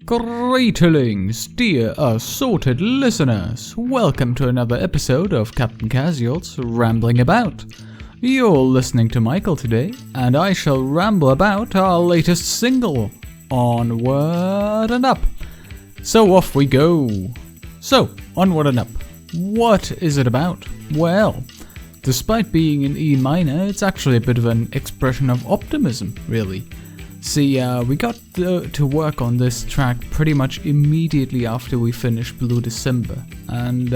Greetings, dear assorted listeners. Welcome to another episode of Captain Casual's Rambling About. You're listening to Michael today, and I shall ramble about our latest single, Onward and Up. So off we go. So, Onward and Up. What is it about? Well, despite being in E minor, it's actually a bit of an expression of optimism, really. See, we got to work on this track pretty much immediately after we finished Blue December, and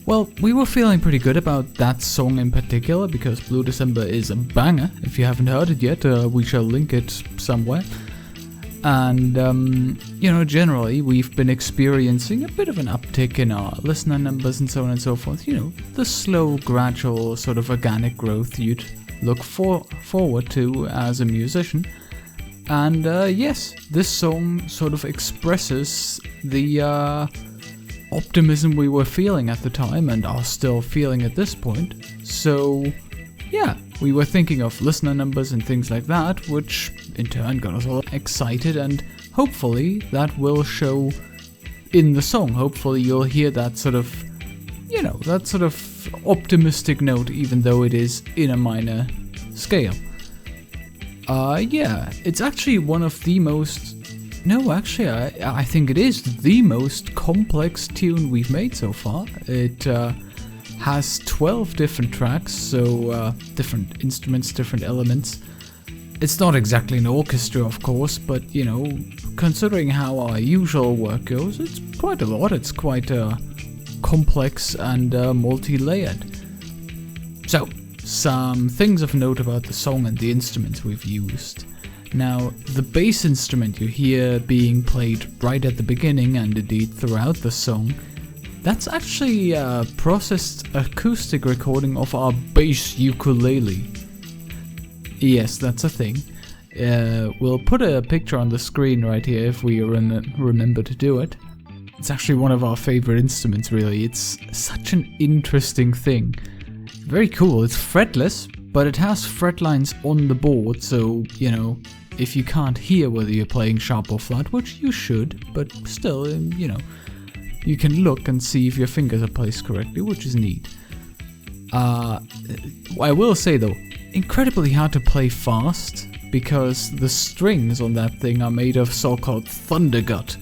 well, we were feeling pretty good about that song in particular because Blue December is a banger. If you haven't heard it yet, we shall link it somewhere. And, generally we've been experiencing a bit of an uptick in our listener numbers and so on and so forth. The slow, gradual, sort of organic growth you'd look forward to as a musician. And yes, this song sort of expresses the optimism we were feeling at the time and are still feeling at this point. So yeah, we were thinking of listener numbers and things like that, which in turn got us all excited, and hopefully that will show in the song. Hopefully you'll hear that sort of, that sort of optimistic note, even though it is in a minor scale. Yeah, it's actually one of the most... No, actually, I think it is the most complex tune we've made so far. It has 12 different tracks, so different instruments, different elements. It's not exactly an orchestra, of course, but, considering how our usual work goes, it's quite a lot. It's quite complex and multi-layered. So, some things of note about the song and the instruments we've used. Now, the bass instrument you hear being played right at the beginning and indeed throughout the song, that's actually a processed acoustic recording of our bass ukulele. Yes, that's a thing. We'll put a picture on the screen right here if we remember to do it. It's actually one of our favorite instruments, really. It's such an interesting thing. Very cool. It's fretless, but it has fret lines on the board, so, if you can't hear whether you're playing sharp or flat, which you should, but still, you can look and see if your fingers are placed correctly, which is neat. I will say though, incredibly hard to play fast, because the strings on that thing are made of so-called thundergut,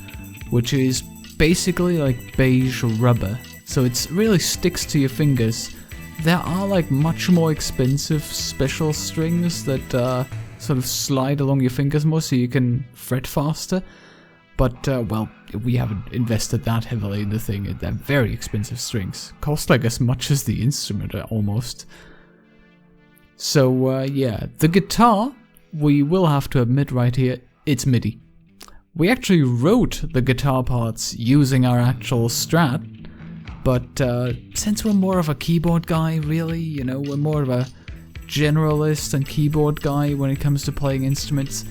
which is basically like beige rubber, so it really sticks to your fingers. There are much more expensive special strings that sort of slide along your fingers more so you can fret faster. But, well, we haven't invested that heavily in the thing. They're very expensive strings. Cost as much as the instrument, almost. So, yeah, the guitar, we will have to admit right here, it's MIDI. We actually wrote the guitar parts using our actual Strat. But since we're more of a keyboard guy, really, we're more of a generalist and keyboard guy when it comes to playing instruments,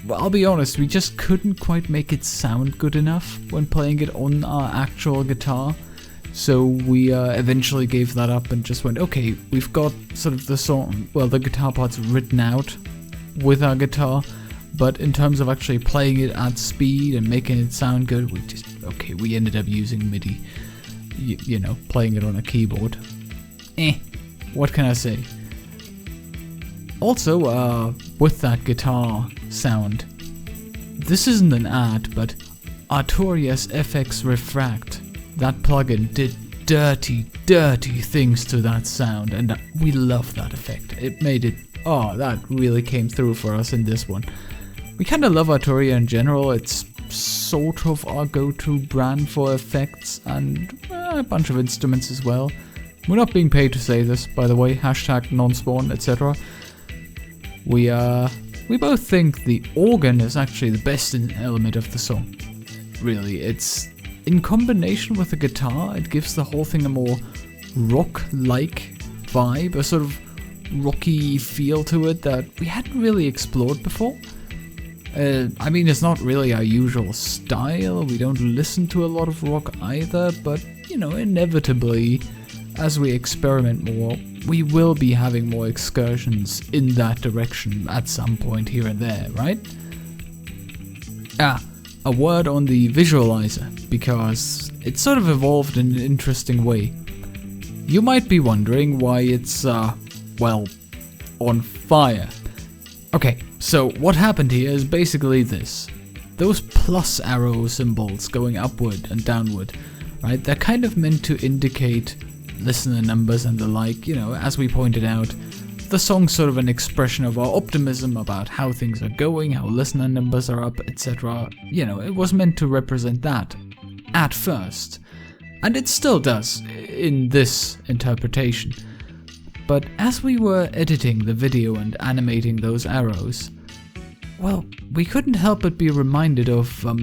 well, I'll be honest, we just couldn't quite make it sound good enough when playing it on our actual guitar. So we eventually gave that up and just went, okay, we've got sort of the song, well, the guitar parts written out with our guitar, but in terms of actually playing it at speed and making it sound good, we ended up using MIDI. Playing it on a keyboard. What can I say? Also, with that guitar sound, this isn't an ad, but Artorias FX Refract, that plugin did dirty things to that sound, and we love that effect. It made it, that really came through for us in this one. We kinda love Arturia in general. It's sort of our go-to brand for effects and a bunch of instruments as well. We're not being paid to say this, by the way, hashtag non-spawn, etc. We both think the organ is actually the best element of the song. Really, it's in combination with the guitar, it gives the whole thing a more rock-like vibe, a sort of rocky feel to it that we hadn't really explored before. It's not really our usual style, we don't listen to a lot of rock either, but, inevitably, as we experiment more, we will be having more excursions in that direction at some point here and there, right? a word on the visualizer, because it sort of evolved in an interesting way. You might be wondering why it's, well, on fire. Okay, so what happened here is basically this. Those plus arrow symbols going upward and downward, right? They're kind of meant to indicate listener numbers and the like. You know, as we pointed out, the song's sort of an expression of our optimism about how things are going, how listener numbers are up, etc. You know, it was meant to represent that at first. And it still does in this interpretation. But as we were editing the video and animating those arrows, well, we couldn't help but be reminded of, well,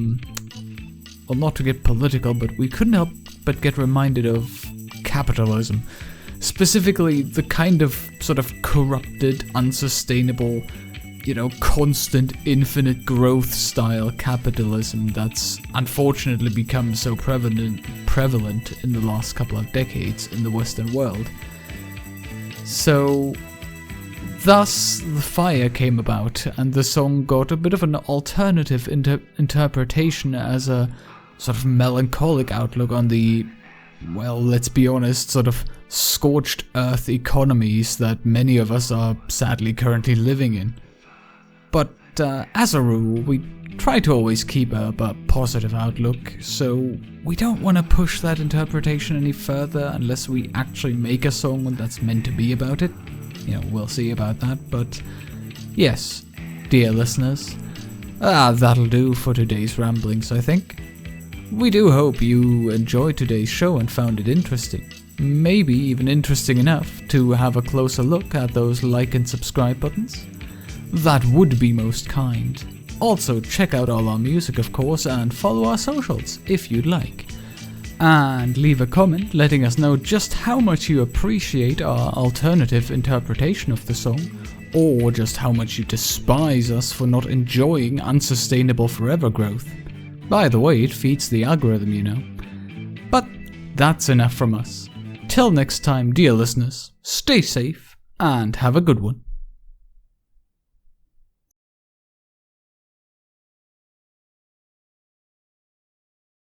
not to get political, but we couldn't help but get reminded of capitalism. Specifically, the kind of sort of corrupted, unsustainable, you know, constant, infinite growth style capitalism that's unfortunately become so prevalent in the last couple of decades in the Western world. So, thus, the fire came about, and the song got a bit of an alternative interpretation as a sort of melancholic outlook on the, well, let's be honest, sort of scorched earth economies that many of us are sadly currently living in. But as a rule, we try to always keep a positive outlook, so we don't want to push that interpretation any further unless we actually make a song that's meant to be about it. You know, we'll see about that, but yes, dear listeners, that'll do for today's ramblings, I think. We do hope you enjoyed today's show and found it interesting. Maybe even interesting enough to have a closer look at those like and subscribe buttons. That would be most kind. Also, check out all our music, of course, and follow our socials if you'd like. And leave a comment letting us know just how much you appreciate our alternative interpretation of the song, or just how much you despise us for not enjoying unsustainable forever growth. By the way, it feeds the algorithm, you know. But that's enough from us. Till next time, dear listeners, stay safe and have a good one.